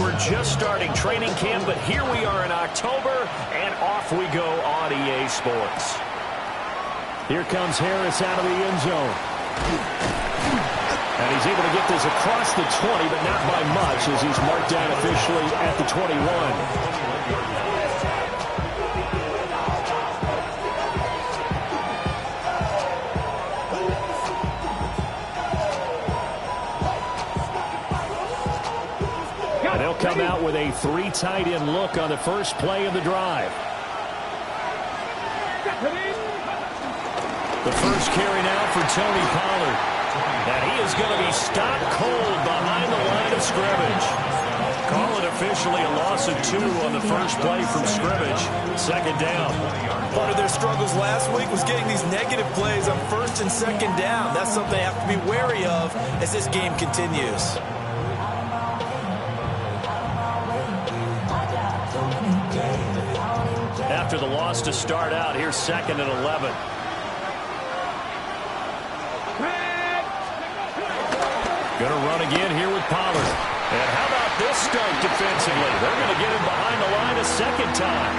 we're just starting training camp, but here we are in October, and off we go on EA Sports. Here comes Harris out of the end zone. And he's able to get this across the 20, but not by much, as he's marked down officially at the 21. They'll come out with a 3 tight end look on the first play of the drive. The first carry now for Tony Pollard. And he is going to be stopped cold behind the line of scrimmage. Call it officially a loss of 2 on the first play from scrimmage. Second down. Part of their struggles last week was getting these negative plays on first and second down. That's something they have to be wary of as this game continues. After the loss to start out, here's 2nd and 11. Going to run again here with Pollard. And how about this start defensively? They're going to get him behind the line a second time.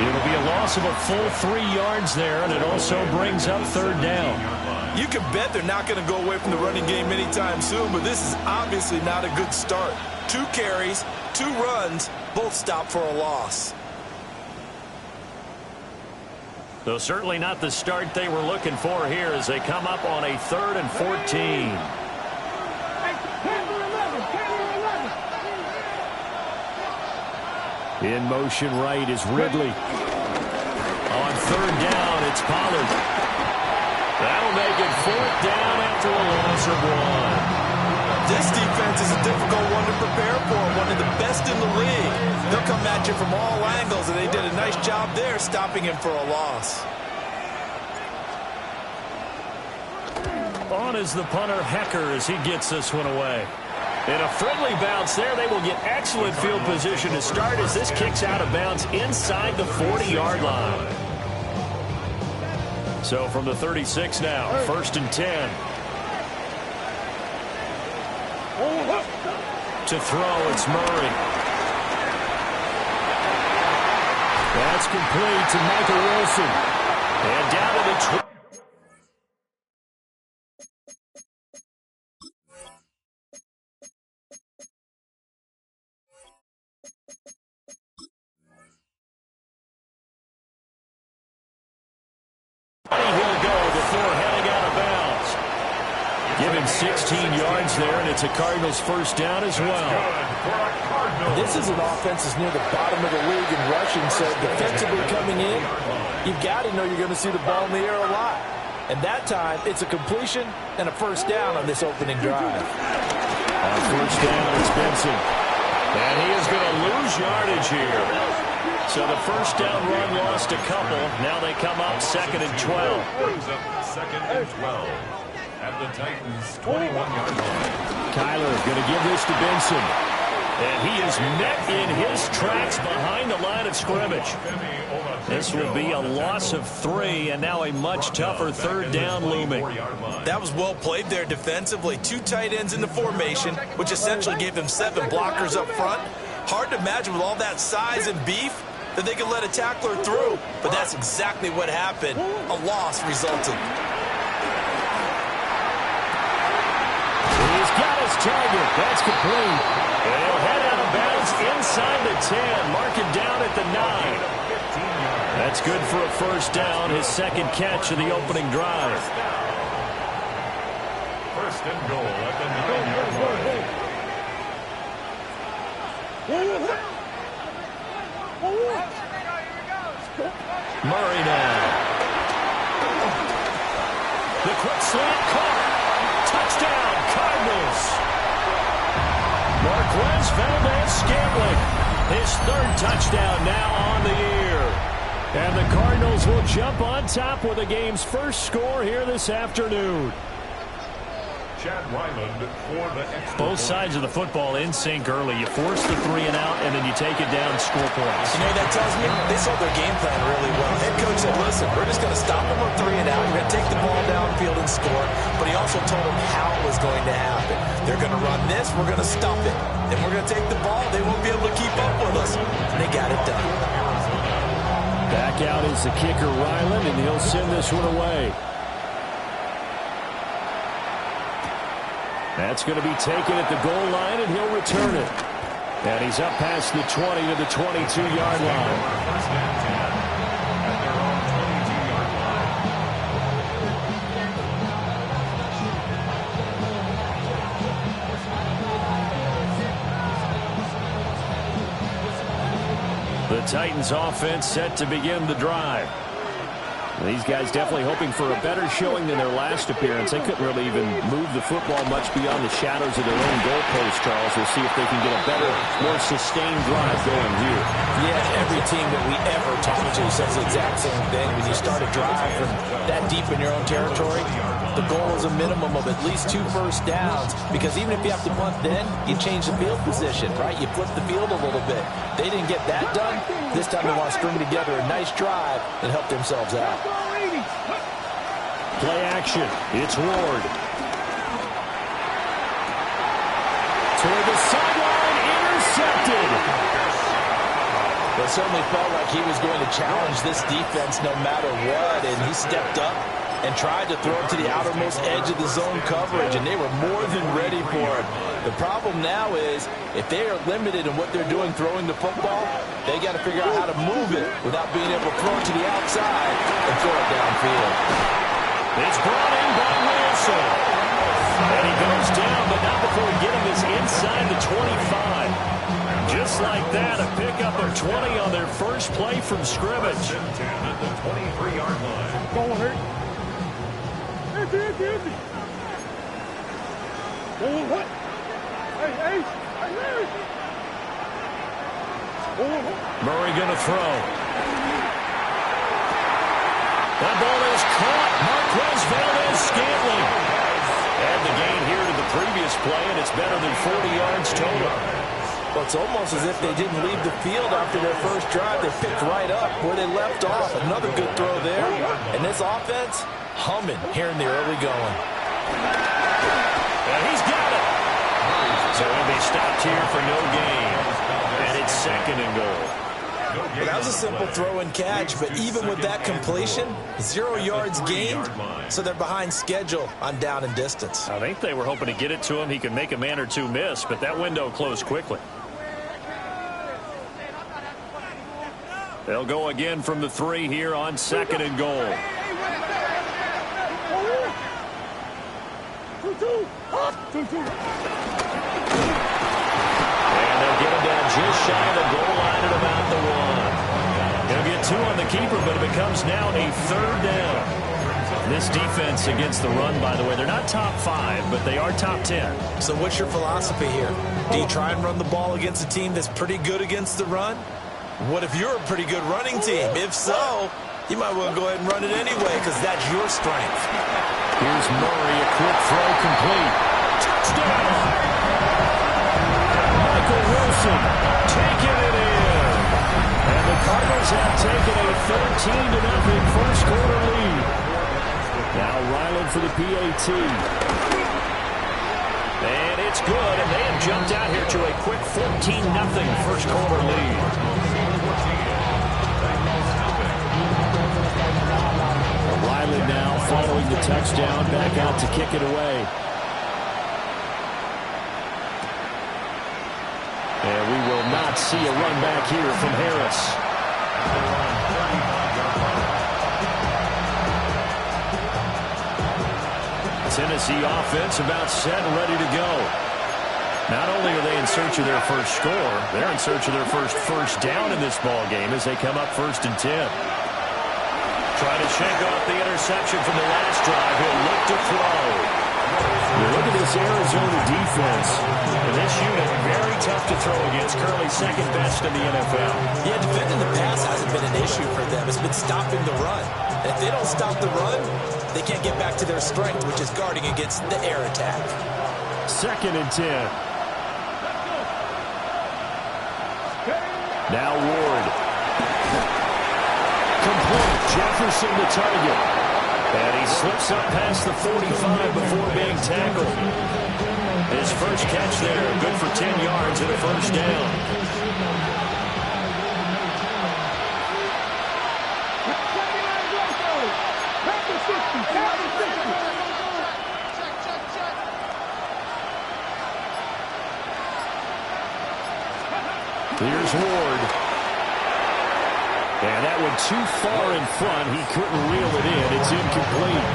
It'll be a loss of a full 3 yards there, and it also brings up 3rd down. You can bet they're not going to go away from the running game anytime soon, but this is obviously not a good start. 2 carries, 2 runs, both stopped for a loss. Though certainly not the start they were looking for here as they come up on a 3rd and 14. In motion right is Ridley. On 3rd down, it's Pollard. That'll make it 4th down after a loss of 1. This defense is a difficult one to prepare for, one of the best in the league. They'll come at you from all angles, and they did a nice job there stopping him for a loss. On is the punter, Hecker, as he gets this one away. And a friendly bounce there. They will get excellent field position to start as this kicks out of bounds inside the 40-yard line. So from the 36 now, 1st and 10. To throw, it's Murray. That's complete to Michael Wilson. And down to the 20. He'll go before heading out of bounds. Give him 16 yards there, and it's a Cardinals 1st down as well. This is an offense that's near the bottom of the league in rushing, so defensively coming in, you've got to know you're going to see the ball in the air a lot. And that time, it's a completion and a 1st down on this opening drive. On 1st down, it's Benson. And he is going to lose yardage here. So the 1st down run lost a couple. Now they come up 2nd and 12. Brings up 2nd and 12 at the Titans' 21-yard line. Kyler going to give this to Benson. And he is met in his tracks behind the line of scrimmage. This will be a loss of 3, and now a much tougher 3rd down looming. That was well played there defensively. 2 tight ends in the formation, which essentially gave them 7 blockers up front. Hard to imagine with all that size and beef that they could let a tackler through, but that's exactly what happened. A loss resulted. He's got his target. That's complete. And he'll head out of bounds inside the 10. Mark him down at the 9. That's good for a 1st down, his 2nd catch of the opening drive. 1st and goal at the 9-yard line. Murray now. The quick slant caught. Touchdown, Cardinals. Marquez Valdez-Scantling. His 3rd touchdown now on the year. And the Cardinals will jump on top with the game's 1st score here this afternoon. Chad Ryland for the extra Both sides of the football in sync early. You force the 3 and out, and then you take it down and score points. You know what that tells me? They saw their game plan really well. Head coach said, listen, we're just going to stop them on 3 and out. We're going to take the ball downfield and score. But he also told them how it was going to happen. They're going to run this. We're going to stuff it. Then we're going to take the ball. They won't be able to keep up with us. And they got it done. Back out is the kicker, Ryland, and he'll send this one away. That's going to be taken at the goal line, and he'll return it. And he's up past the 20 to the 22-yard line. The Titans offense set to begin the drive. These guys definitely hoping for a better showing than their last appearance. They couldn't really even move the football much beyond the shadows of their own goalpost, Charles. We'll see if they can get a better, more sustained drive going here. Yeah, every team that we ever talk to says the exact same thing. When you start a drive from that deep in your own territory, the goal is a minimum of at least 2 first downs, because even if you have to punt then, you change the field position, right? You flip the field a little bit. They didn't get that done. This time they want to string together a nice drive and help themselves out. Play action. It's Ward. Toward the sideline, intercepted. It certainly felt like he was going to challenge this defense no matter what, and he stepped up and tried to throw it to the outermost edge of the zone coverage, and they were more than ready for it. The problem now is, if they are limited in what they're doing throwing the football, they got to figure out how to move it without being able to throw it to the outside and throw it downfield. It's brought in by Wilson. And he goes down, but not before getting this inside the 25. Just like that, a pickup of 20 on their first play from scrimmage. At the 23-yard line. Go on, Hurt. Empty. Go on, what? Hey, Larry. Go on, what? Murray going to throw. That ball is caught. Marquez Valdes-Scantling. And the gain here to the previous play, and it's better than 40 yards total. Well, it's almost as if they didn't leave the field after their first drive. They picked right up where they left off. Another good throw there. And this offense, humming here in the early going. And he's got it. So he'll be stopped here for no gain. And it's 2nd and goal. Well, that was a simple throw and catch, but even with that completion, 0 yards gained, so they're behind schedule on down and distance. I think they were hoping to get it to him. He could make a man or two miss, but that window closed quickly. They'll go again from the 3 here on 2nd and goal. And they'll get him down just shy of the goal line at about the 1. He'll get 2 on the keeper, but it becomes now a 3rd down. This defense against the run, by the way, they're not top 5, but they are top 10. So what's your philosophy here? Do you try and run the ball against a team that's pretty good against the run? What if you're a pretty good running team? If so, you might well go ahead and run it anyway, because that's your strength. Here's Murray, a quick throw complete. Touchdown! Michael Wilson taking it in. And the Cardinals have taken a 13-0 first quarter lead. Now Ryland for the PAT. And it's good, and they have jumped out here to a quick 14-0 first quarter lead. Ryland now following the touchdown, back out to kick it away. And we will not see a run back here from Harris. Tennessee offense about set and ready to go. Not only are they in search of their first score, they're in search of their first down in this ball game as they come up 1st and 10. Trying to shake off the interception from the last drive. He'll look to throw. Look at this Arizona defense. And this unit, very tough to throw against. Currently 2nd best in the NFL. Yeah, defending the pass hasn't been an issue for them. It's been stopping the run. And if they don't stop the run, they can't get back to their strength, which is guarding against the air attack. 2nd and 10. Now Ward. Complete. Jefferson the target. And he slips up past the 45 before being tackled. His first catch there, good for 10 yards and a first down. Here's Ward. And that one too far in front. He couldn't reel it in. It's incomplete.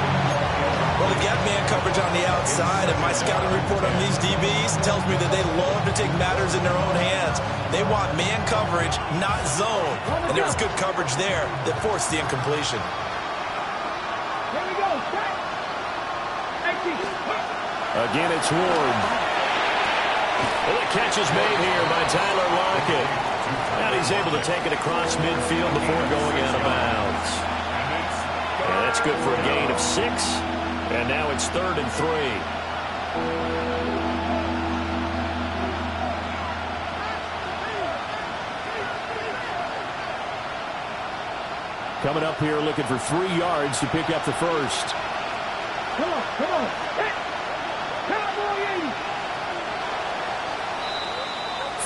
Well, they got man coverage on the outside, and my scouting report on these DBs tells me that they love to take matters in their own hands. They want man coverage, not zone. And there was good coverage there that forced the incompletion. Here we go. Again, it's Ward. Well, the catch is made here by Tyler Lockett. And he's able to take it across midfield before going out of bounds. And that's good for a gain of 6. And now it's 3rd and 3. Coming up here looking for 3 yards to pick up the first. Come on, come on. Hey, Cowboy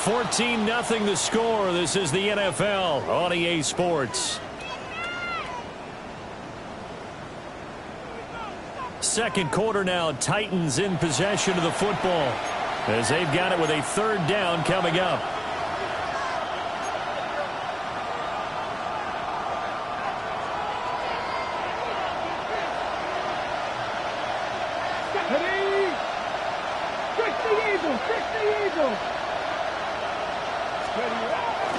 14-0 the score. This is the NFL on EA Sports. Second quarter now, Titans in possession of the football as they've got it with a 3rd down coming up.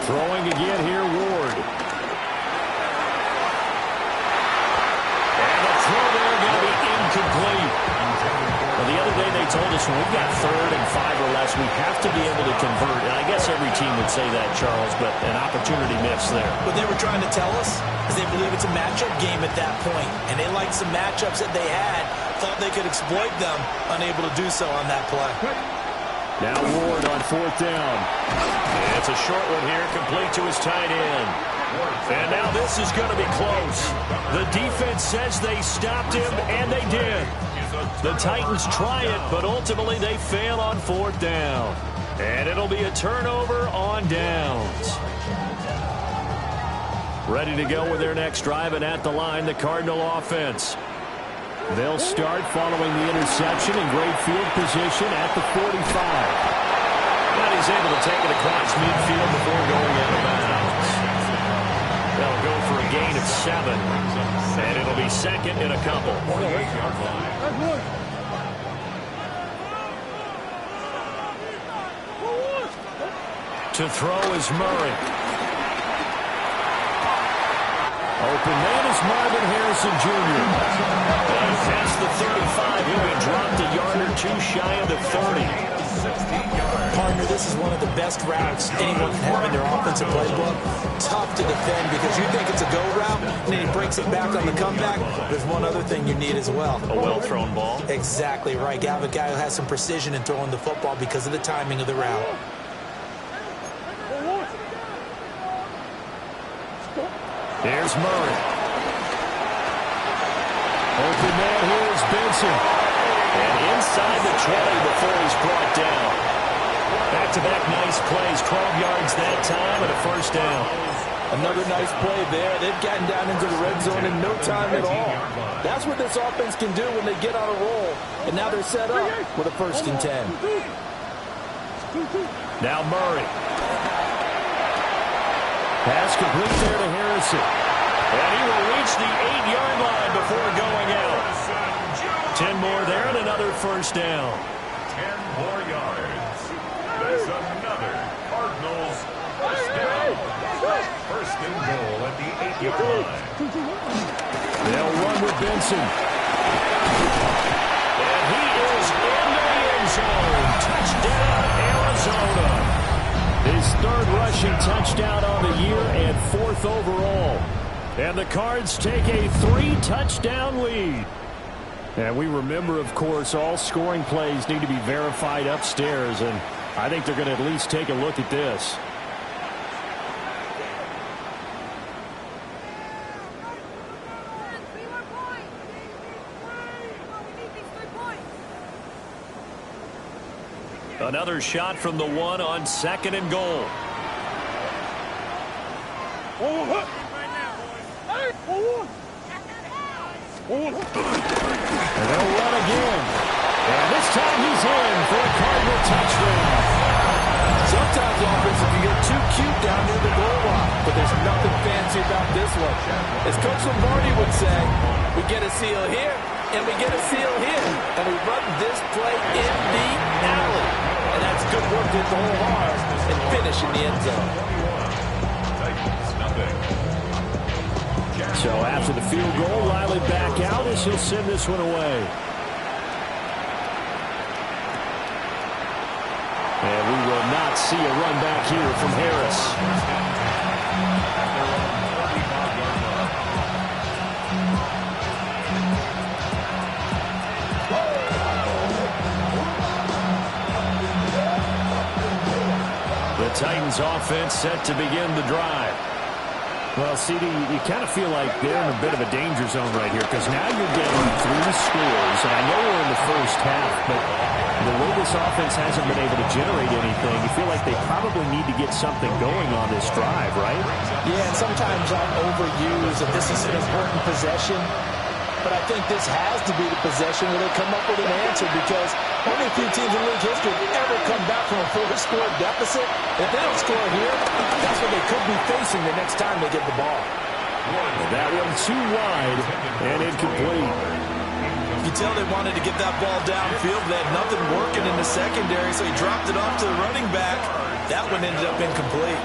Throwing again here, Ward. And the throw there going to be incomplete. Well, the other day they told us when we got 3rd and 5 or less, we have to be able to convert. And I guess every team would say that, Charles, but an opportunity missed there. What they were trying to tell us is they believe it's a matchup game at that point, and they liked some matchups that they had, thought they could exploit them, unable to do so on that play. Now Ward on 4th down. And it's a short one here, complete to his tight end. And now this is going to be close. The defense says they stopped him, and they did. The Titans try it, but ultimately they fail on 4th down. And it'll be a turnover on downs. Ready to go with their next drive, and at the line, the Cardinal offense. They'll start following the interception in great field position at the 45. And he's able to take it across midfield before going out of bounds. They'll go for a gain of 7. And it'll be 2nd and a couple. To throw is Murray. Open man is Marvin Harrison Jr. And past the 35, he'll be dropped a yard or 2 shy of the 30. Partner, this is one of the best routes anyone can have in their offensive playbook. Tough to defend because you think it's a go route, and then he breaks it back on the comeback. There's one other thing you need as well. A well-thrown ball. Exactly right. You have a guy who has some precision in throwing the football because of the timing of the route. Here's Murray. Open man here is Benson. And inside the 20 before he's brought down. Back-to-back nice plays, 12 yards that time and a first down. Another nice play there. They've gotten down into the red zone in no time at all. That's what this offense can do when they get on a roll. And now they're set up with a 1st and 10. Now Murray. Pass complete there to Harrison. And he will reach the 8-yard line before going out. 10 more there and another first down. 10 more yards. That's another Cardinals first down. 1st and goal at the 8-yard line. They'll run with Benson. And he is in the end zone. Touchdown, Arizona. His 3rd rushing touchdown on the year and 4th overall. And the Cards take a 3-touchdown lead. And we remember, of course, all scoring plays need to be verified upstairs. And I think they're going to at least take a look at this. Another shot from the one on 2nd and goal. And they'll run again. And this time he's in for a Cardinal touchdown. Sometimes offense can get too cute down near the goal line, but there's nothing fancy about this one. As Coach Lombardi would say, we get a seal here, and we get a seal here, and we run this play in the alley. And that's good work to hit the hole hard and finish in the end zone. So after the field goal, Riley back out as he'll send this one away. And we will not see a run back here from Harris. The Titans offense set to begin the drive. Well, CD, you kind of feel like they're in a bit of a danger zone right here because now you're getting 3 scores, and I know we're in the first half, but the way this offense hasn't been able to generate anything, you feel like they probably need to get something going on this drive, right? Yeah, and sometimes I'm overused that this is an important possession, but I think this has to be the possession where they come up with an answer because only a few teams in league history have ever come back from a 4-score deficit. If they don't score here, that's what they could be facing the next time they get the ball. That one too wide and incomplete. You tell they wanted to get that ball downfield. They had nothing working in the secondary, so he dropped it off to the running back. That one ended up incomplete.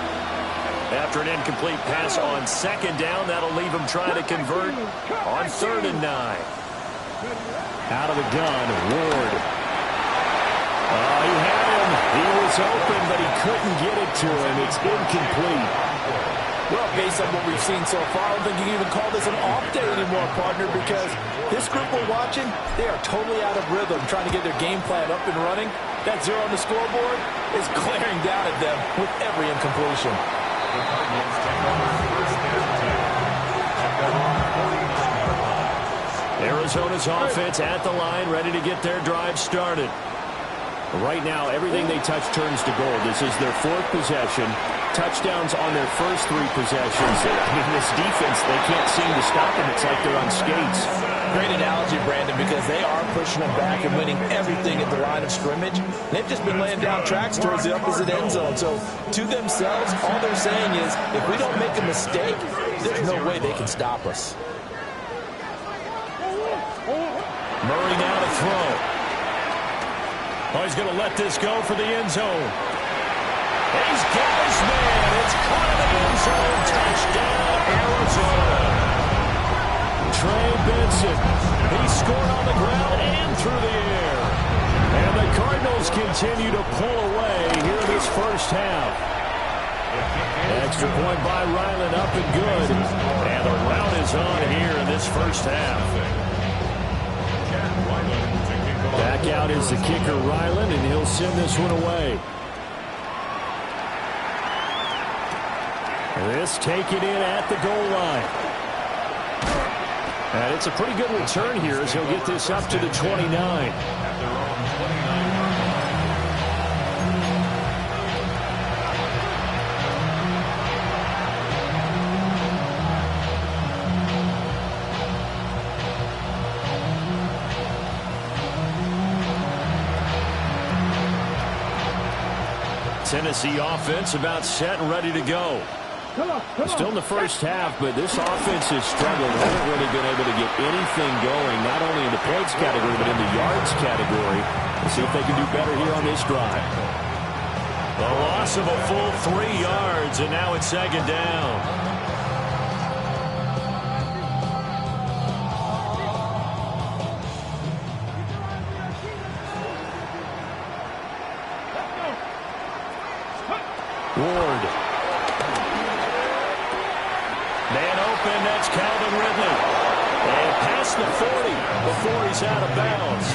After an incomplete pass on 2nd down, that'll leave him trying to convert on 3rd and 9. Out of the gun, Ward. He had him. He was open, but he couldn't get it to him. It's incomplete. Well, based on what we've seen so far, I don't think you can even call this an off day anymore, partner, because this group we're watching, they are totally out of rhythm, trying to get their game plan up and running. That 0 on the scoreboard is glaring down at them with every incompletion. Arizona's offense at the line, ready to get their drive started. Right now, everything they touch turns to gold. This is their 4th possession. Touchdowns on their first 3 possessions. I mean, this defense, they can't seem to stop them. It's like they're on skates. Great analogy, Brandon, because they are pushing them back and winning everything at the line of scrimmage. They've just been laying down tracks towards the opposite end zone. So, to themselves, all they're saying is, if we don't make a mistake, there's no way they can stop us. Murray now to throw. Oh, he's going to let this go for the end zone. He's got his man. It's caught in the end zone. Touchdown, Arizona. Trey Benson. He scored on the ground and through the air. And the Cardinals continue to pull away here in this first half. Extra point by Ryland, up and good. And the rout is on here in this first half. Back out is the kicker, Ryland, and he'll send this one away. This taken in at the goal line. And it's a pretty good return here as he'll get this up to the 29. Tennessee offense about set and ready to go. Still in the first half, but this offense has struggled. Haven't really been able to get anything going, not only in the points category, but in the yards category. Let's see if they can do better here on this drive. The loss of a full 3 yards, and now it's 2nd down. Ward. Man open, that's Calvin Ridley. And past the 40 before he's out of bounds.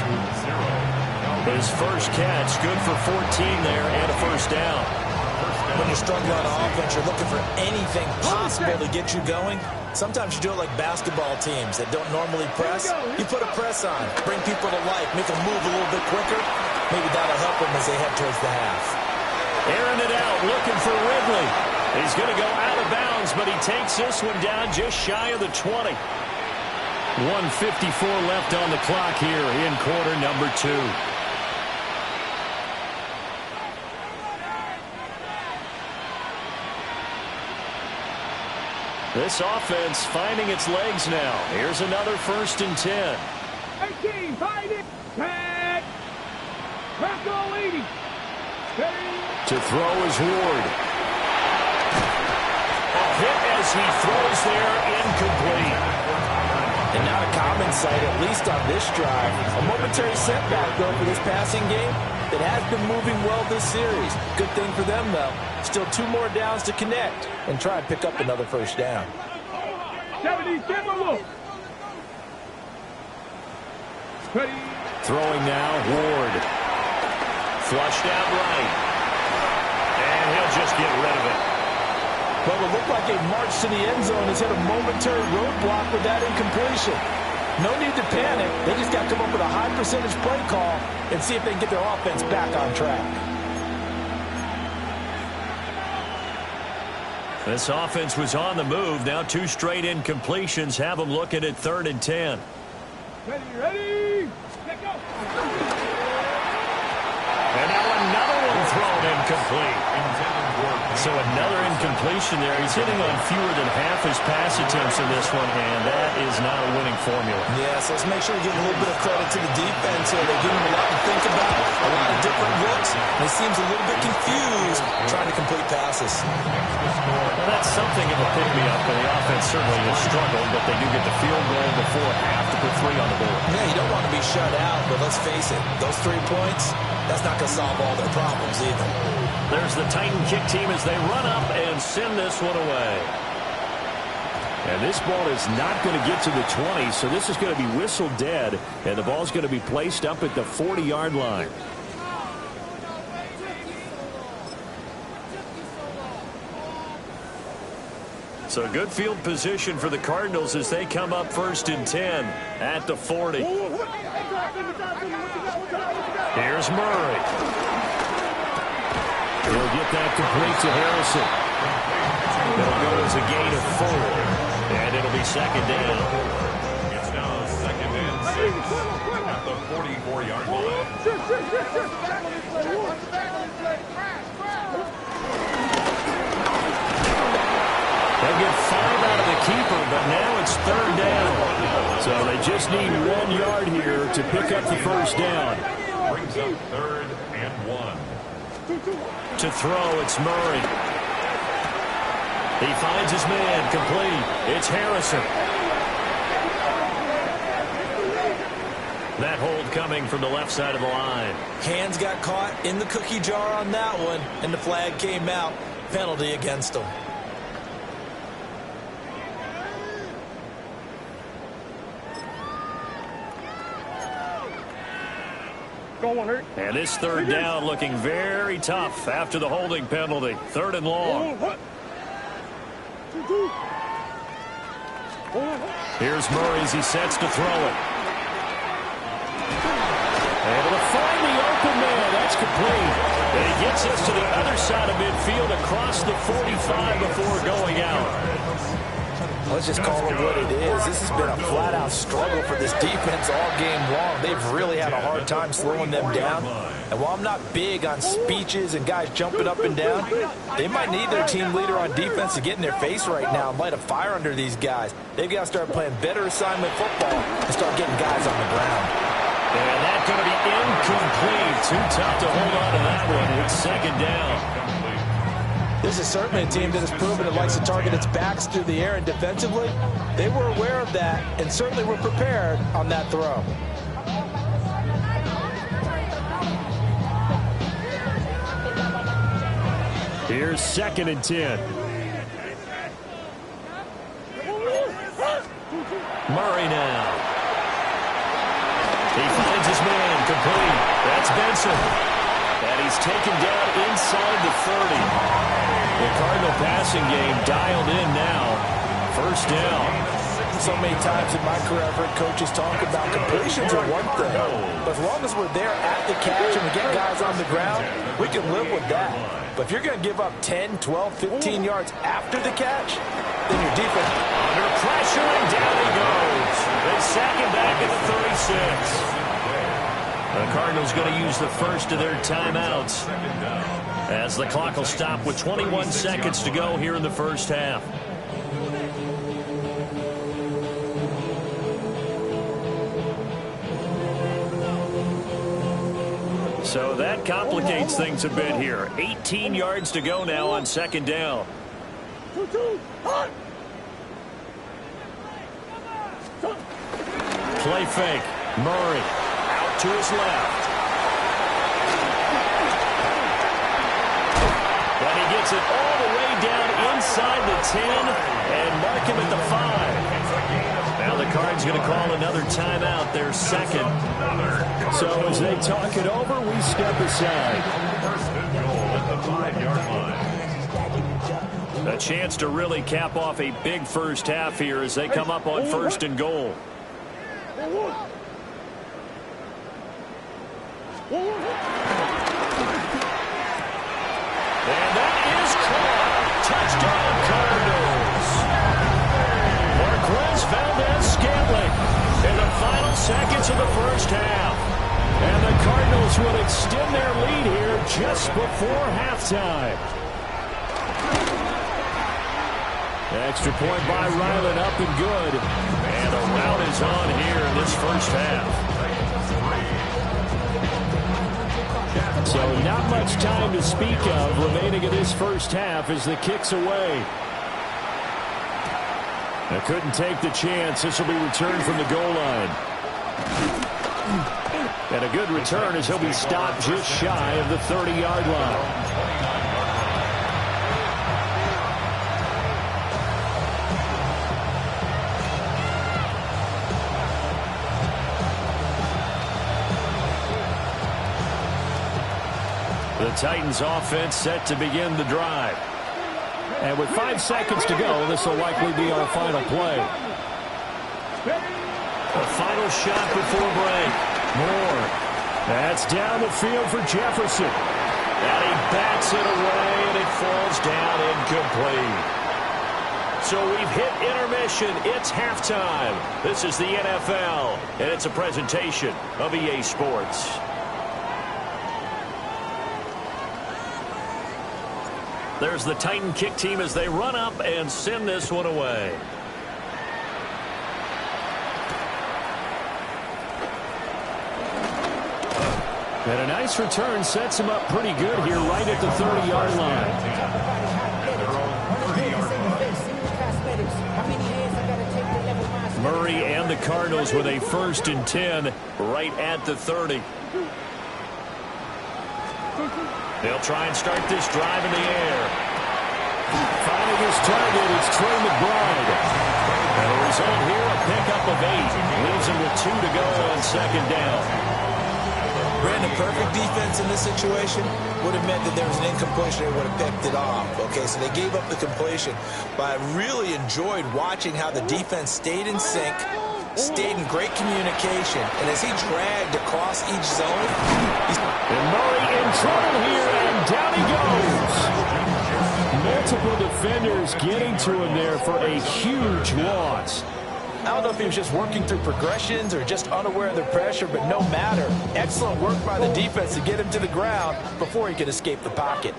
His first catch, good for 14 there and a first down. When you're struggling on offense, you're looking for anything possible to get you going. Sometimes you do it like basketball teams that don't normally press. You put a press on, bring people to life, make them move a little bit quicker. Maybe that'll help them as they head towards the half. Airing it out, looking for Ridley. He's going to go out of bounds, but he takes this one down just shy of the 20. 1:54 left on the clock here in quarter number 2. This offense finding its legs now. Here's another 1st and 10. 18, find it. Tag. Back all 80. To throw is Ward. A hit as he throws there, incomplete. And not a common sight, at least on this drive. A momentary setback, though, for this passing game that has been moving well this series. Good thing for them, though. Still 2 more downs to connect and try and pick up another 1st down. 77 look. Throwing now, Ward. Flushed out right. And he'll just get rid of it. But it looked like a march to the end zone has hit a momentary roadblock with that incompletion. No need to panic. They just got to come up with a high percentage play call and see if they can get their offense back on track. This offense was on the move. Now 2 straight incompletions have them looking at 3rd and 10. Ready. Let go. And now another one thrown incomplete. So another incompletion there. He's hitting on fewer than half his pass attempts in this one, and that is not a winning formula. Yeah, so let's make sure we give a little bit of credit to the defense here. They give him a lot to think about, a lot of different looks, and he seems a little bit confused trying to complete passes. Well, that's something of a pick-me-up, and the offense certainly has struggled, but they do get the field goal before half to put 3 on the board. Yeah, you don't want to be shut out, but let's face it, those 3 points, that's not going to solve all their problems either. There's the Titan kick team as they run up and send this one away. And this ball is not going to get to the 20, so this is going to be whistled dead, and the ball's going to be placed up at the 40-yard line. So good field position for the Cardinals as they come up 1st and 10 at the 40. Here's Murray. He'll get that complete to Harrison. It'll go as a gain of 4, and it'll be 2nd down. It's now 2nd and 6 at the 44-yard line. They get 5 out of the keeper, but now it's 3rd down. So they just need 1 yard here to pick up the 1st down. Brings up 3rd and 1. To throw, it's Murray. He finds his man, complete. It's Harrison. That hold coming from the left side of the line. Hands got caught in the cookie jar on that one, and the flag came out. Penalty against him. And this 3rd down looking very tough after the holding penalty. 3rd and long. Here's Murray as he sets to throw it. Able to find the open man. That's complete. And he gets us to the other side of midfield across the 45 before going out. Let's just call it what it is. This has been a flat-out struggle for this defense all game long. They've really had a hard time slowing them down. And while I'm not big on speeches and guys jumping up and down, they might need their team leader on defense to get in their face right now and light a fire under these guys. They've got to start playing better assignment football and start getting guys on the ground. And that's going to be incomplete. Too tough to hold on to that one. It's 2nd down. This is certainly a team that has proven it likes to target its backs through the air, and defensively, they were aware of that and certainly were prepared on that throw. Here's 2nd and 10. Murray now. He finds his man, complete. That's Benson. And he's taken down inside the 30. The Cardinal passing game dialed in now. 1st down. So many times in my career, I've heard coaches talk about completions are one thing, but as long as we're there at the catch and we get guys on the ground, we can live with that. But if you're going to give up 10, 12, 15 yards after the catch, then your defense... Under pressure, and down he goes. They sack him back at the 36. The Cardinals going to use the first of their timeouts as the clock will stop with 21 seconds to go here in the first half. So that complicates things a bit here. 18 yards to go now on second down. Play fake. Murray out to his left. And he gets it all the way down inside the 10 and mark him at the 5. Now the Cards going to call another timeout, their second. So as they talk it over, we step aside. First and goal at the 5-yard line. A chance to really cap off a big first half here as they come up on first and goal. And that is caught. Touchdown, Cardinals. Marquez Valdez-Scantling in the final seconds of the first half. And the Cardinals will extend their lead here just before halftime. Extra point by Ryland, up and good. And a rout is on here in this first half. So not much time to speak of remaining in this first half as the kick's away. They couldn't take the chance. This will be returned from the goal line. And a good return as he'll be stopped just shy of the 30-yard line. The Titans offense set to begin the drive. And with 5 seconds to go, this will likely be our final play. A final shot before break. Moore. That's down the field for Jefferson. And he bats it away, and it falls down incomplete. So we've hit intermission. It's halftime. This is the NFL, and it's a presentation of EA Sports. There's the Titan kick team as they run up and send this one away. And a nice return sets him up pretty good here right at the 30-yard line. Murray and the Cardinals with a 1st and 10 right at the 30. They'll try and start this drive in the air. Finding his target, it's Trey McBride. And the result here, a pickup of 8. Leaves him with 2 to go on second down. Brandon, perfect defense in this situation would have meant that there was an incompletion. They would have picked it off. Okay, so they gave up the completion. But I really enjoyed watching how the defense stayed in sync, stayed in great communication, and as he dragged across each zone. And Murray in trouble here, and down he goes. Multiple defenders getting to him there for a huge loss. I don't know if he was just working through progressions or just unaware of the pressure, but no matter. Excellent work by the defense to get him to the ground before he could escape the pocket.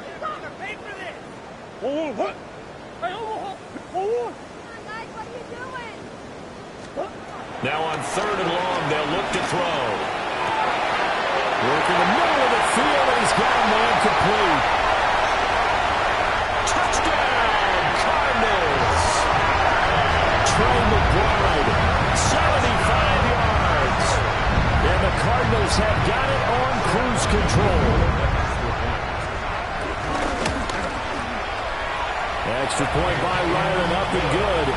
Now on 3rd and long, they'll look to throw. Working the middle of the field, and he's got a man complete. Touchdown, Cardinals! Trey McBride, 75 yards. And the Cardinals have got it on cruise control. Extra point by Ryland, up and good.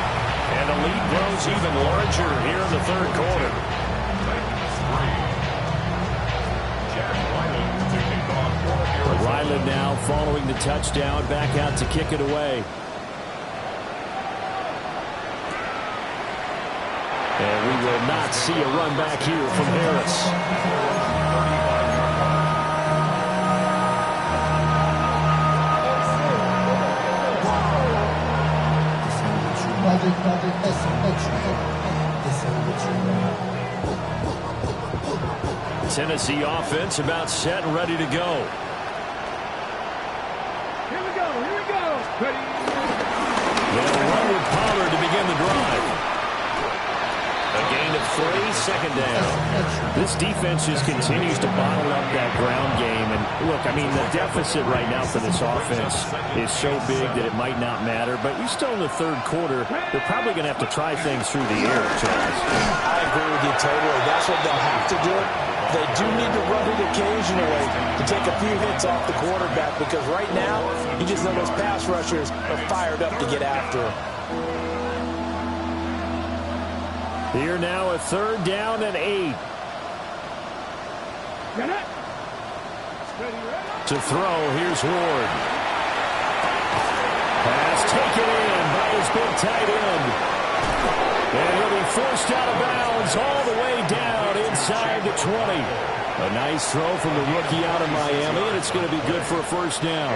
And the lead grows even larger here in the 3rd quarter. Ryland now following the touchdown, back out to kick it away. will not see a run back here from Harris. Tennessee offense about set and ready to go. Here we go. Here we go. Ready. They'll run with Pollard to begin the drive. A gain of 3, second down. This defense just continues to bottle up that ground game. And look, I mean, the deficit right now for this offense is so big that it might not matter. But you're still in the third quarter. They're probably going to have to try things through the air, Charles. I agree with you totally. That's what they'll have to do. They do need to run it occasionally to take a few hits off the quarterback, because right now, you just know those pass rushers are fired up to get after him. Here now a third down and 8. To throw, here's Ward. Pass taken in by his big tight end. And he'll be forced out of bounds all the way down inside the 20. A nice throw from the rookie out of Miami, and it's going to be good for a first down.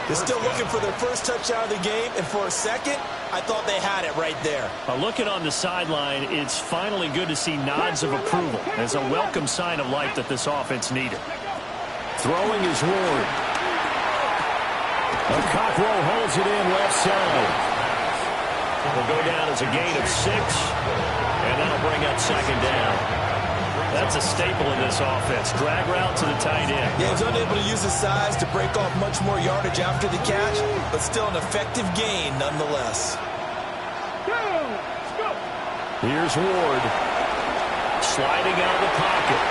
They're still looking for their first touchdown of the game, and for a second, I thought they had it right there. Looking on the sideline, it's finally good to see nods of approval as a welcome sign of life that this offense needed. Throwing is Ward. Cockrell holds it in left side. Will go down as a gain of 6, and that'll bring up second down. That's a staple in this offense. Drag route to the tight end. Yeah, he's unable to use his size to break off much more yardage after the catch, but still an effective gain nonetheless. Here's Ward. Sliding out of the pocket.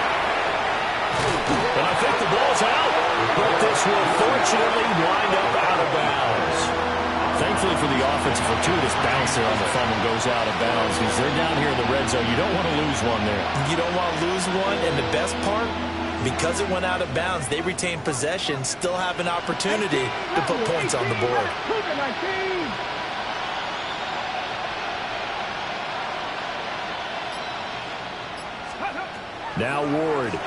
And I think the ball's out, but this will fortunately wind up out of bounds. Thankfully for the offense, a fortuitous bounce there on the fumble goes out of bounds because they're down here in the red zone. You don't want to lose one there. You don't want to lose one, and the best part, because it went out of bounds, they retain possession, still have an opportunity to put points on the board. Now Ward.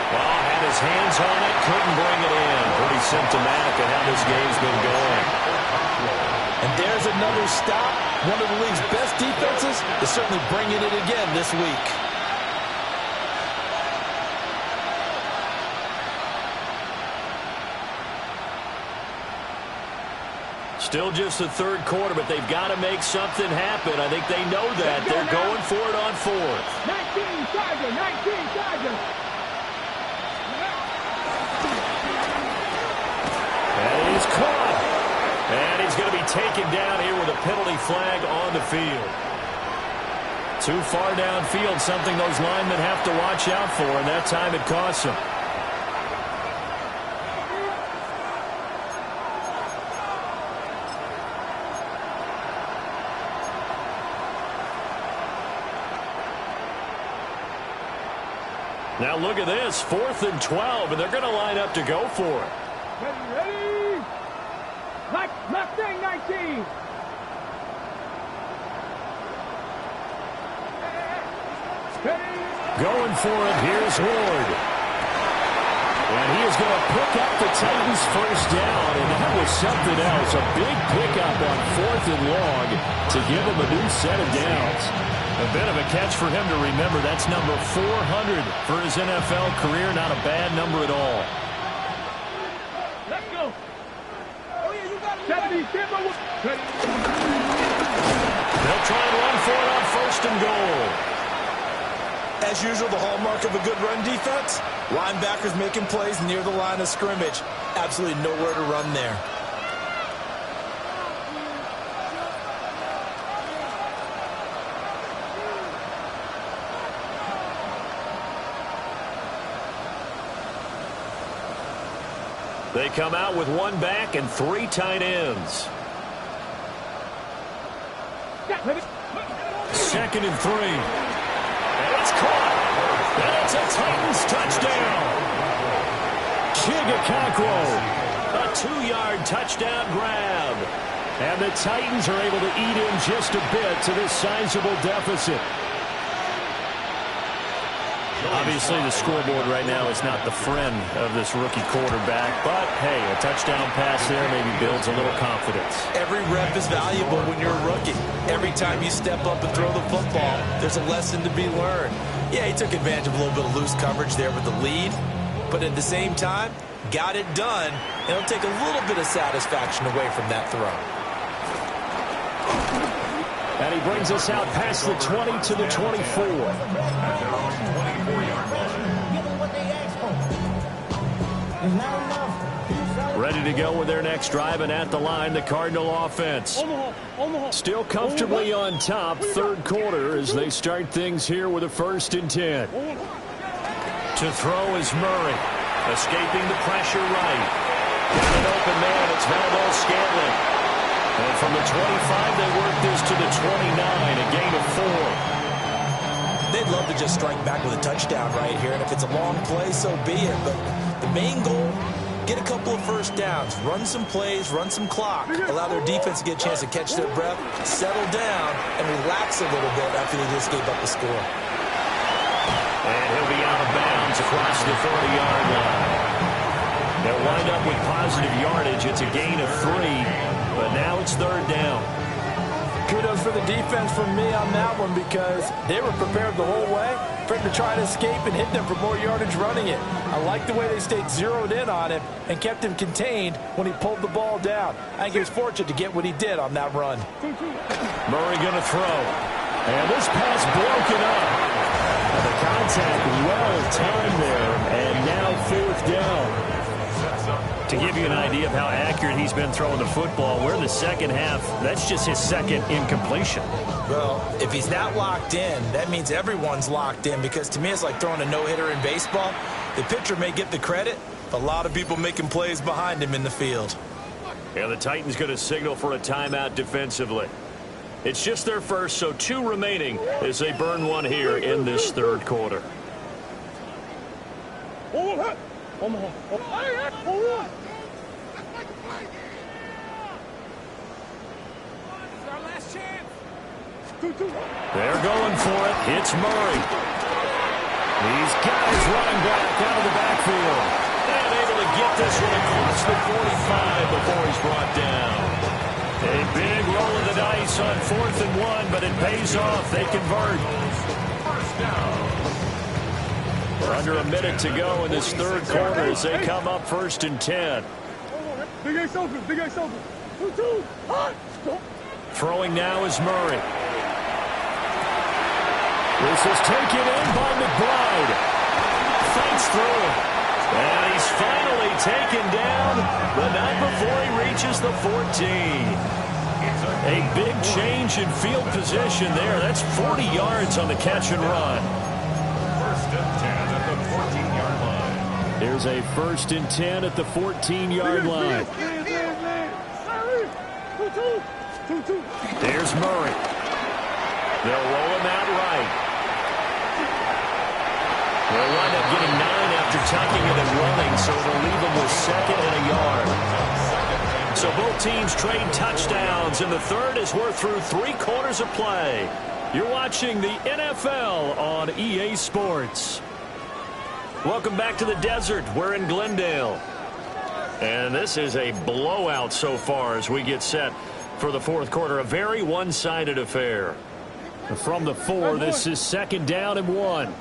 Well, had his hands on it, couldn't bring it in. Pretty symptomatic of how this game's been going. And there's another stop. One of the league's best defenses is certainly bringing it again this week. Still just the third quarter, but they've got to make something happen. I think they know that. They're going for it on 4th. 19 Chargers, 19 Chargers. And he's caught. And he's going to be taken down here with a penalty flag on the field. Too far downfield, something those linemen have to watch out for, and that time it costs them. Now look at this, 4th and 12, and they're going to line up to go for it. Ready? Left thing, 19. Going for it, here's Ward. And he is going to pick up the Titans' first down, and that was something else. A big pickup on 4th and long to give him a new set of downs. A bit of a catch for him to remember. That's number 400 for his NFL career. Not a bad number at all. Let's go. Oh, yeah, you got it. They'll try and run for it on 1st and goal. As usual, the hallmark of a good run defense, linebackers making plays near the line of scrimmage. Absolutely nowhere to run there. They come out with 1 back and 3 tight ends. 2nd and 3. And it's caught. And it's a Titans touchdown. Chigga Cockrell. A 2-yard touchdown grab. And the Titans are able to eat in just a bit to this sizable deficit. Obviously, the scoreboard right now is not the friend of this rookie quarterback. But, hey, a touchdown pass there maybe builds a little confidence. Every rep is valuable when you're a rookie. Every time you step up and throw the football, there's a lesson to be learned. Yeah, he took advantage of a little bit of loose coverage there with the lead. But at the same time, got it done. And it'll take a little bit of satisfaction away from that throw. And he brings us out past the 20 to the 24. Ready to go with their next drive, and at the line, the Cardinal offense. Still comfortably on top, third quarter, as they start things here with a 1st and 10. To throw is Murray, escaping the pressure right. Got an open man, it's Valdes-Scantling. And from the 25, they work this to the 29, a gain of 4. They'd love to just strike back with a touchdown right here, and if it's a long play, so be it. But the main goal, get a couple of first downs, run some plays, run some clock, allow their defense to get a chance to catch their breath, settle down, and relax a little bit after they just gave up the score. And he'll be out of bounds across the 30-yard line. They'll wind up with positive yardage. It's a gain of 3, but now it's 3rd down. Kudos for the defense from me on that one, because they were prepared the whole way for him to try to escape and hit them for more yardage running it. I like the way they stayed zeroed in on him and kept him contained when he pulled the ball down. I think he was fortunate to get what he did on that run. Murray going to throw. And this pass broken up. And the contact well timed there, and now 4th down. To give you an idea of how accurate he's been throwing the football, we're in the second half. That's just his 2nd incompletion. Well, if he's not locked in, that means everyone's locked in, because to me it's like throwing a no-hitter in baseball. The pitcher may get the credit, but a lot of people making plays behind him in the field. And the Titans going to signal for a timeout defensively. It's just their first, so 2 remaining as they burn one here in this 3rd quarter. They're going for it. It's Murray. He's got his running back out of the backfield. And able to get this one across the 45 before he's brought down. A big roll of the dice on 4th and 1, but it pays off. They convert. Under a minute to go in this 3rd quarter as they come up 1st and 10. Big Ace open, Big Ace open. 2-2, hot. Throwing now is Murray. This is taken in by McBride. Fights through it. And he's finally taken down, but not before he reaches the 14. A big change in field position there. That's 40 yards on the catch and run. 1st and 10 at the 14-yard line. There's a 1st and 10 at the 14-yard line. There's Murray. They'll roll him out right. They'll wind up getting 9 after tucking it and running, so it'll leave them with 2nd and a yard. So both teams trade touchdowns, and the 3rd is we're through 3 quarters of play. You're watching the NFL on EA Sports. Welcome back to the desert. We're in Glendale. And this is a blowout so far as we get set for the 4th quarter. A very one-sided affair. From the 4, this is 2nd down and 1.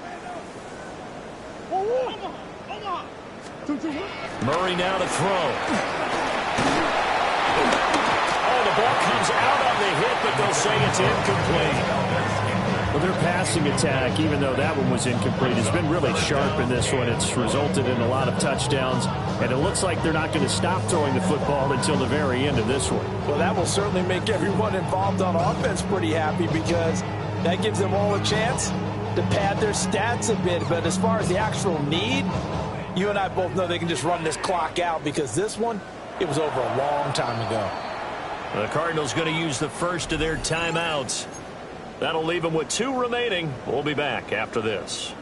Murray now to throw. Oh, the ball comes out on the hit, but they'll say it's incomplete. Well, their passing attack, even though that one was incomplete, has been really sharp in this one. It's resulted in a lot of touchdowns, and it looks like they're not going to stop throwing the football until the very end of this one. Well, that will certainly make everyone involved on offense pretty happy, because that gives them all a chance to pad their stats a bit. But as far as the actual need, you and I both know they can just run this clock out, because this one, it was over a long time ago. The Cardinals going to use the first of their timeouts. That'll leave them with 2 remaining. We'll be back after this.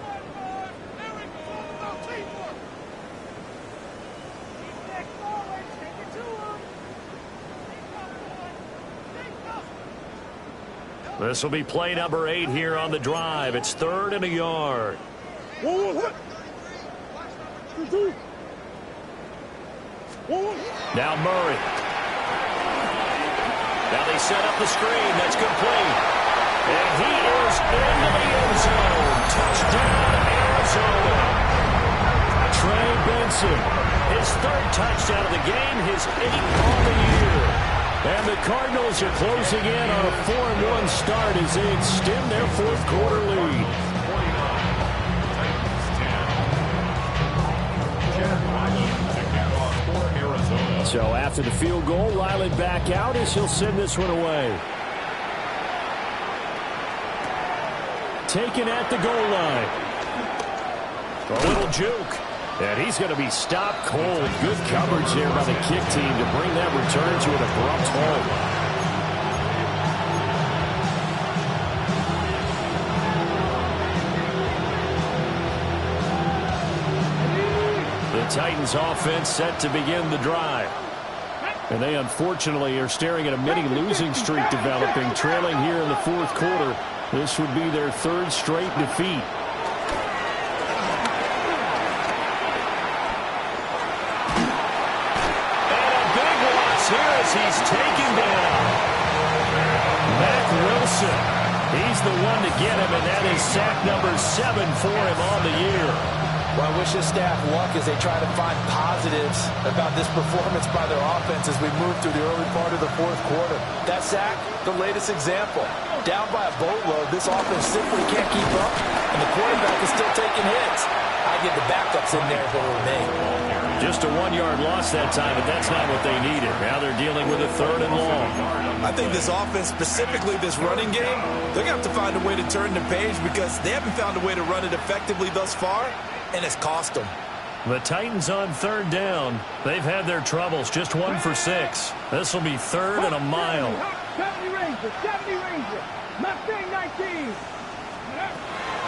This will be play number 8 here on the drive. It's 3rd and a yard. Now Murray. Now they set up the screen. That's complete. And he is into the end zone. Touchdown, Arizona. Trey Benson, his 3rd touchdown of the game, his 8th on the year. And the Cardinals are closing in on a 4-1 start as they extend their 4th quarter lead. So after the field goal, Ryland back out as he'll send this one away. Taken at the goal line. A little juke. And he's going to be stopped cold. Good coverage there by the kick team to bring that return to an abrupt halt. The Titans offense set to begin the drive. And they unfortunately are staring at a mini losing streak developing, trailing here in the 4th quarter. This would be their 3rd straight defeat. He's taken down. Mack Wilson. He's the one to get him, and that is sack number 7 for him on the year. Well, I wish his staff luck as they try to find positives about this performance by their offense as we move through the early part of the 4th quarter. That sack, the latest example. Down by a boatload, this offense simply can't keep up, and the quarterback is still taking hits. I get the backups in there if it were me. Just a 1-yard loss that time, but that's not what they needed. Now they're dealing with a 3rd and long. I think this offense, specifically this running game, they're going to have to find a way to turn the page because they haven't found a way to run it effectively thus far, and it's cost them. The Titans on 3rd down. They've had their troubles, just 1 for 6. This will be 3rd and a mile. 70 Ranger, Mustang 19.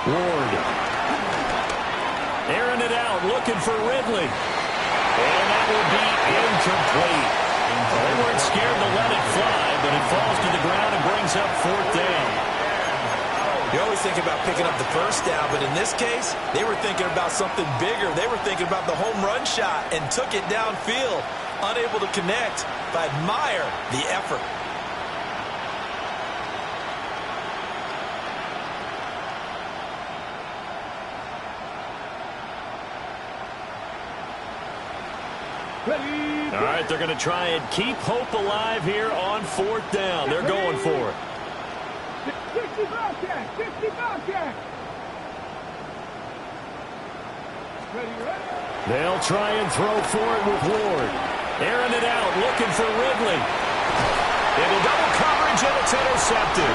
Ward. Airing it out, looking for Ridley. And that will be incomplete. They weren't scared to let it fly, but it falls to the ground and brings up 4th down. You always think about picking up the 1st down, but in this case, they were thinking about something bigger. They were thinking about the home run shot and took it downfield. Unable to connect, but I admire the effort. All right, they're going to try and keep hope alive here on 4th down. They're going for it. 60 Bobcat. Ready. They'll try and throw for it with Ward. Airing it out, looking for Ridley. Into double coverage, and it's intercepted.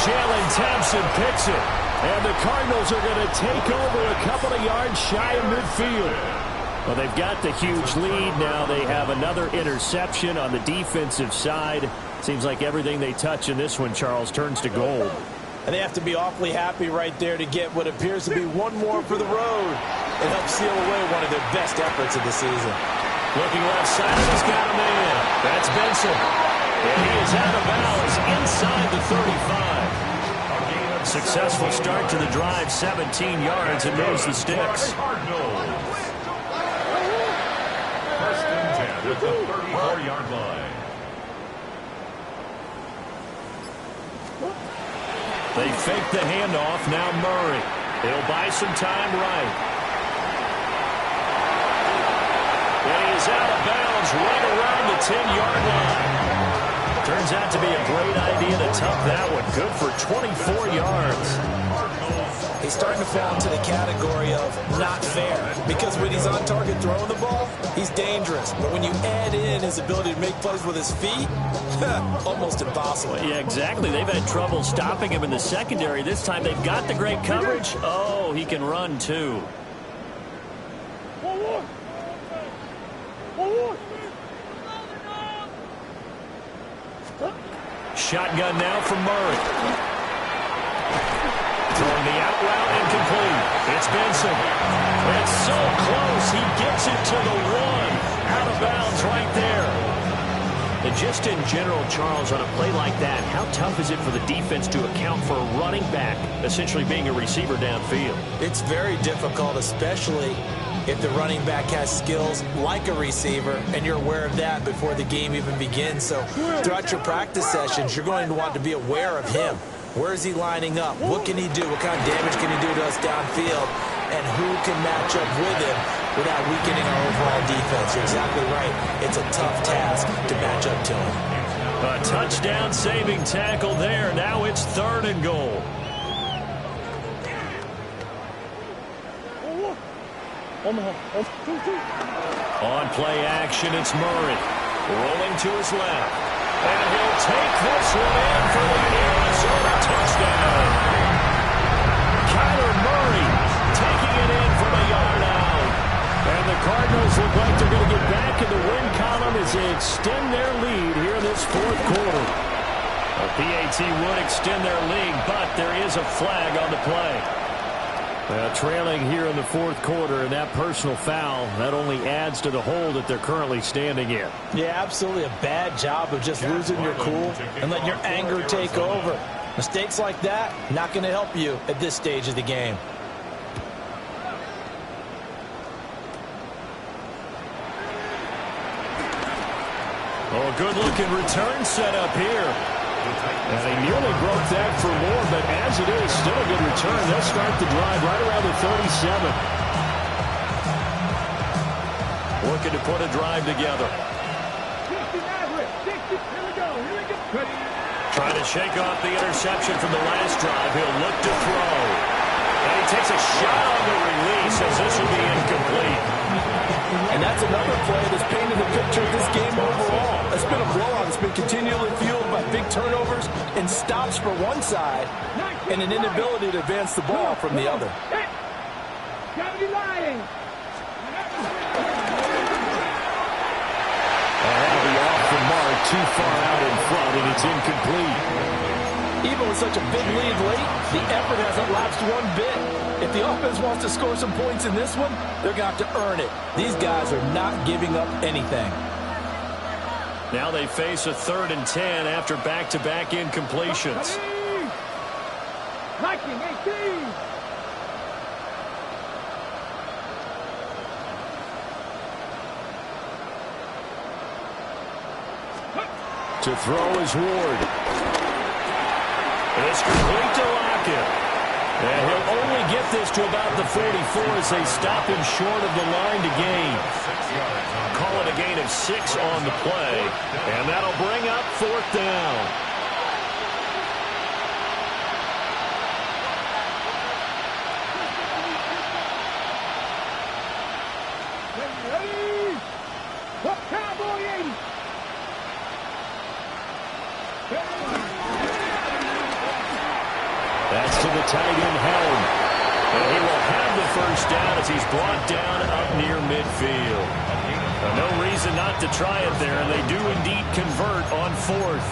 Jalen Thompson picks it. And the Cardinals are going to take over a couple of yards shy of midfield. Well, they've got the huge lead. Now they have another interception on the defensive side. Seems like everything they touch in this one, Charles, turns to gold. And they have to be awfully happy right there to get what appears to be one more for the road. It helps seal away one of their best efforts of the season. Looking left side, he's got a man. That's Benson. And he is out of bounds inside the 35. Successful start to the drive, 17 yards, and moves the sticks. At the 34-yard line. They fake the handoff. Now Murray. He'll buy some time right. And he is out of bounds right around the 10-yard line. Turns out to be a great idea to tuck that one. Good for 24 yards. He's starting to fall into the category of not fair because when he's on target throwing the ball, he's dangerous. But when you add in his ability to make plays with his feet, almost impossible. Yeah, exactly. They've had trouble stopping him in the secondary. This time they've got the great coverage. Oh, he can run too. Shotgun now from Murray. Throwing the out route incomplete. It's Benson. It's so close. He gets it to the 1. Out of bounds right there. The just in general, Charles, on a play like that, how tough is it for the defense to account for a running back essentially being a receiver downfield? It's very difficult, especially if the running back has skills like a receiver, and you're aware of that before the game even begins. So throughout your practice sessions, you're going to want to be aware of him. Where is he lining up? What can he do? What kind of damage can he do to us downfield? And who can match up with him without weakening our overall defense? You're exactly right. It's a tough task to match up to him. A touchdown-saving tackle there. Now it's 3rd and goal. On play action, it's Murray. Rolling to his left. And he'll take this one in for the Arizona touchdown. Kyler Murray taking it in from a yard out. And the Cardinals look like they're going to get back in the win column as they extend their lead here in this 4th quarter. A PAT would extend their lead, but there is a flag on the play. Trailing here in the 4th quarter, and that personal foul, that only adds to the hole that they're currently standing in. Yeah, absolutely a bad job of just losing your cool and letting your anger take over. Mistakes like that, not going to help you at this stage of the game. Oh, good-looking return set up here. And they nearly broke that for more, but as it is, still a good return. They'll start the drive right around the 37. Looking to put a drive together. 60, here we go. Trying to shake off the interception from the last drive. He'll look to throw. And he takes a shot on the release as this will be incomplete. And that's another play that's painted the picture of this game overall. It's been a blowout. It's been continually fueled by big turnovers and stops for one side and an inability to advance the ball from the other. Gotta be lying. That'll be off the mark, too far out in front, and it's incomplete. Even with such a big lead late, the effort hasn't lapsed one bit. If the offense wants to score some points in this one, they're going to have to earn it. These guys are not giving up anything. Now they face a 3rd and 10 after back-to-back incompletions. Liking 18. To throw is Ward. It's complete to Lockett. And he'll only get this to about the 44 as they stop him short of the line to gain. Call it a gain of 6 on the play. And that'll bring up 4th down. Ready? What Cowboy 80? That's to the tight end, Helm. And he will have the 1st down as he's brought down up near midfield. No reason not to try it there, and they do indeed convert on 4th.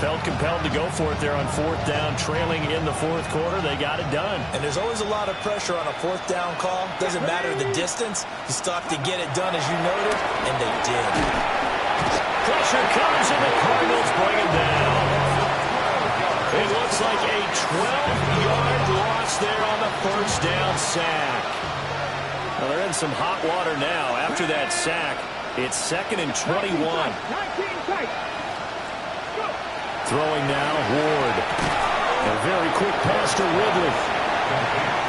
Felt compelled to go for it there on 4th down, trailing in the 4th quarter. They got it done. And there's always a lot of pressure on a 4th down call. Doesn't matter the distance. You still have to get it done, as you noted, and they did. Pressure comes, and the Cardinals bring it down. It looks like a 12-yard loss there on the 1st down sack. Well, they're in some hot water now. After that sack, it's 2nd and 21. 19 tight. Throwing now, Ward. A very quick pass to Ridley.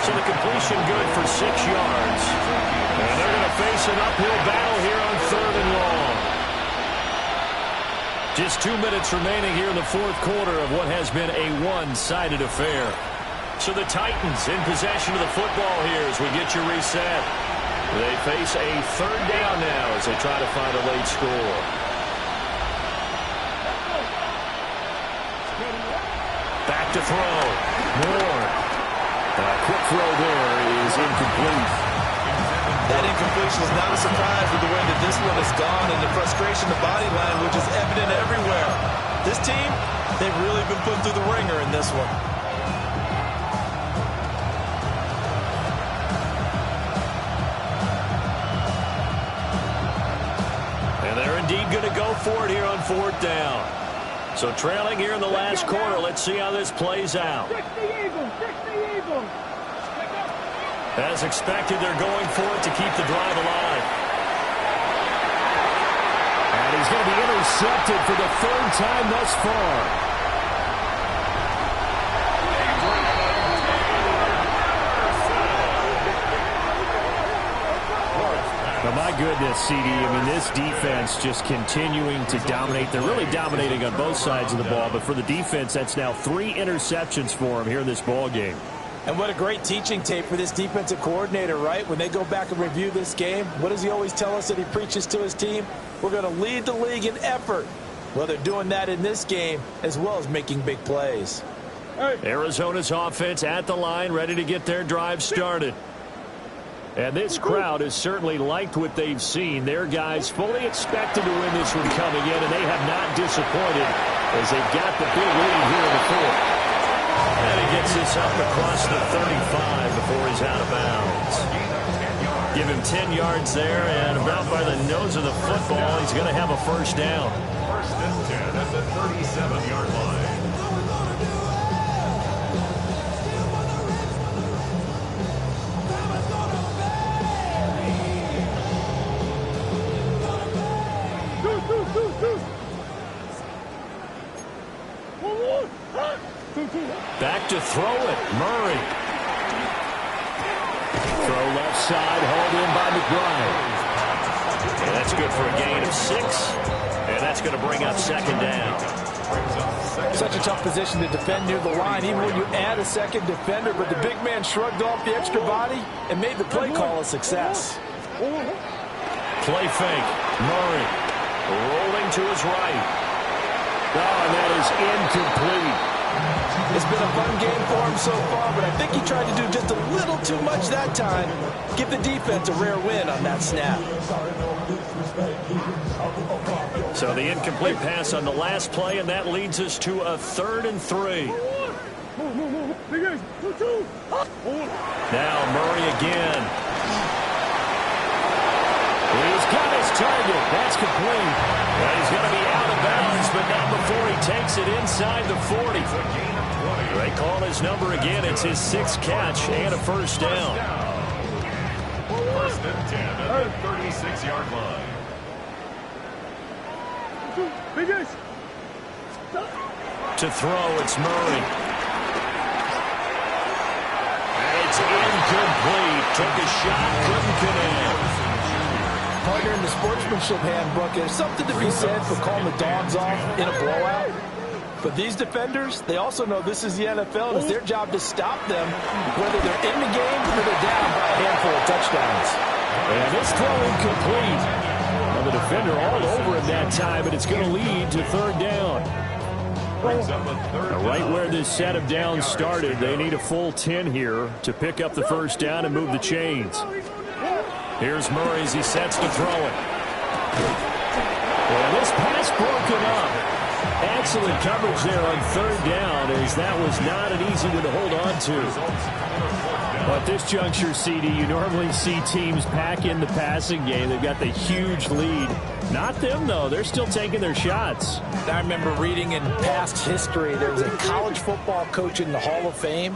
So the completion good for 6 yards. And they're going to face an uphill battle here on 3rd and long. Just 2 minutes remaining here in the 4th quarter of what has been a one-sided affair. So the Titans in possession of the football here as we get your reset. They face a 3rd down now as they try to find a late score. Back to throw. Moore. A quick throw there is incomplete. That incompletion is not a surprise with the way that this one has gone, and the frustration, the body language is evident everywhere. This team, they've really been put through the ringer in this one. And they're in indeed going to go for it here on 4th down. So trailing here in the last quarter. Let's see how this plays out. As expected, they're going for it to keep the drive alive. And he's going to be intercepted for the 3rd time thus far. Now, my goodness, CD, I mean, this defense just continuing to dominate. They're really dominating on both sides of the ball, but for the defense, that's now 3 interceptions for them here in this ball game. And what a great teaching tape for this defensive coordinator, right? When they go back and review this game, what does he always tell us that he preaches to his team? We're going to lead the league in effort. Well, they're doing that in this game as well as making big plays. Arizona's offense at the line, ready to get their drive started. And this crowd has certainly liked what they've seen. Their guys fully expected to win this one coming in, and they have not disappointed as they've got the big lead here in the 4th. And he gets this up across the 35 before he's out of bounds. Give him 10 yards there, and about by the nose of the football, he's going to have a 1st down. 1st and 10 at the 37-yard line. Back to throw it. Murray. Throw left side, hauled in by McBride. And that's good for a gain of 6. And that's going to bring up 2nd down. Such a tough position to defend near the line, even when you add a 2nd defender. But the big man shrugged off the extra body and made the play call a success. Play fake. Murray rolling to his right. Oh, and that is incomplete. It's been a fun game for him so far, but I think he tried to do just a little too much that time. Give the defense a rare win on that snap. So the incomplete pass on the last play, and that leads us to a 3rd and 3. Now Murray again. He's got his target. That's complete. And he's going to be out of bounds, but not before he takes it inside the 40. They call his number again. It's his 6th catch and a 1st down. 1st and 10 at the 36-yard line. To throw, it's Murray. And it's incomplete. Took a shot, couldn't connect. Partner, in the sportsmanship handbook, there's something to be said for calling the dogs off in a blowout. But these defenders, they also know this is the NFL, and it's their job to stop them, whether they're in the game or they're down by a handful of touchdowns. And this throw incomplete. Now the defender all over him that time, and it's going to lead to 3rd down. Now right where this set of downs started, they need a full 10 here to pick up the 1st down and move the chains. Here's Murray as he sets to throw it. Well, this pass broken up. Excellent coverage there on 3rd down, as that was not an easy one to hold on to. But at this juncture, CD, you normally see teams pack in the passing game. They've got the huge lead. Not them, though. They're still taking their shots. I remember reading in past history, there was a college football coach in the Hall of Fame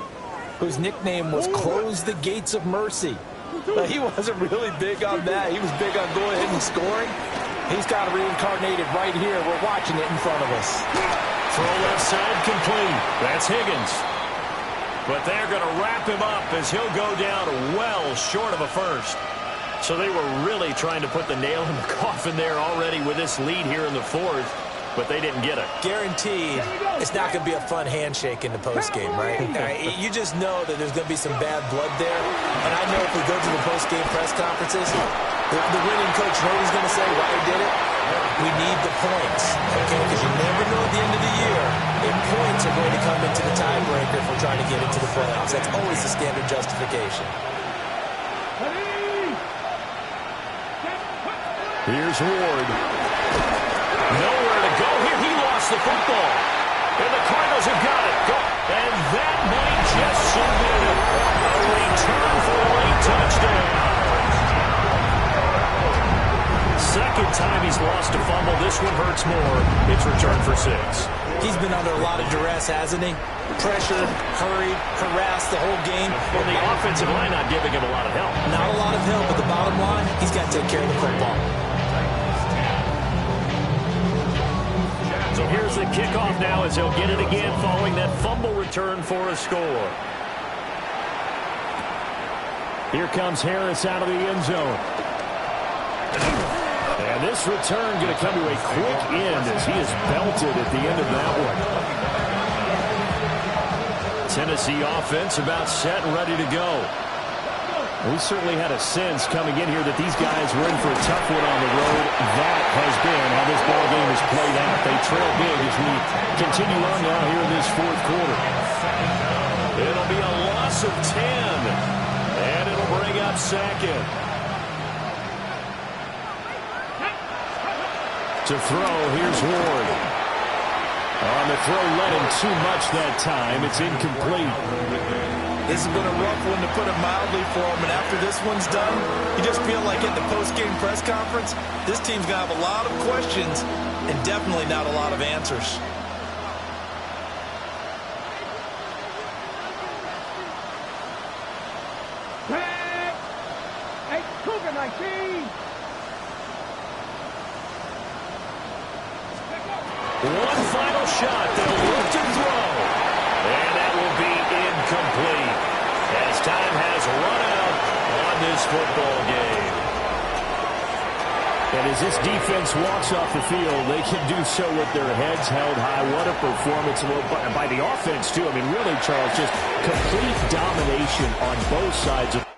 whose nickname was Close the Gates of Mercy. But he wasn't really big on that. He was big on going ahead and scoring. He's got to reincarnate it right here. We're watching it in front of us. Throw left side complete. That's Higgins. But they're going to wrap him up as he'll go down well short of a 1st. So they were really trying to put the nail in the coffin there already with this lead here in the 4th. But they didn't get it. Guaranteed, it's not going to be a fun handshake in the postgame, right? You just know that there's going to be some bad blood there. And I know if we go to the postgame press conferences, the winning coach knows he's going to say why he did it. We need the points, okay? Because you never know at the end of the year if points are going to come into the tiebreaker if we're trying to get into the playoffs. That's always the standard justification. Here's Ward. Nowhere to go here. He lost the football. And the Cardinals have got it. And that might just submit it. A return for a late touchdown. 2nd second time he's lost a fumble. This one hurts more. It's returned for 6. He's been under a lot of duress, hasn't he? Pressured, hurried, harassed the whole game. Well, the offensive line not giving him a lot of help. Not a lot of help, but the bottom line, he's got to take care of the football. So here's the kickoff now as he'll get it again following that fumble return for a score. Here comes Harris out of the end zone. And this return going to come to a quick end as he is belted at the end of that one. Tennessee offense about set and ready to go. We certainly had a sense coming in here that these guys were in for a tough one on the road. That has been how this ball game has played out. They trail big as we continue on now here in this fourth quarter. It'll be a loss of 10. And it'll bring up second. To throw, here's Ward. On the throw, led him too much that time. It's incomplete. This has been a rough one, to put it mildly, for him. And after this one's done, you just feel like at the post-game press conference, this team's going to have a lot of questions and definitely not a lot of answers. Hey, Cougar 19! One final shot. They'll look to throw. And that will be incomplete as time has run out on this football game. And as this defense walks off the field, they can do so with their heads held high. What a performance by the offense, too. I mean, really, Charles, just complete domination on both sides of